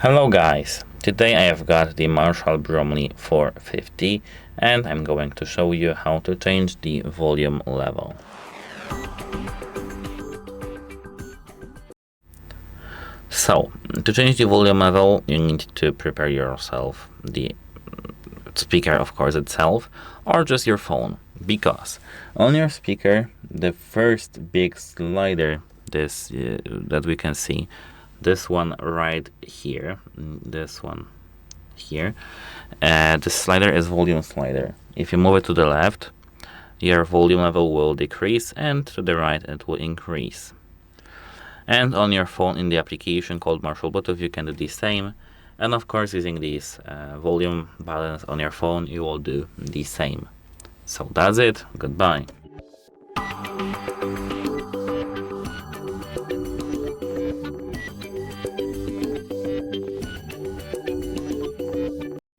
Hello guys, today I have got the Marshall Bromley 450 and I'm going to show you how to change the volume level. So, to change the volume level you need to prepare yourself the speaker, of course, itself, or just your phone, because on your speaker the first big slider that we can see, this one right here, this one here, the slider is volume slider. If you move it to the left, your volume level will decrease, and to the right it will increase. And on your phone, in the application called Marshall Bluetooth, you can do the same. And of course, using these volume buttons on your phone, you will do the same. So that's it. Goodbye.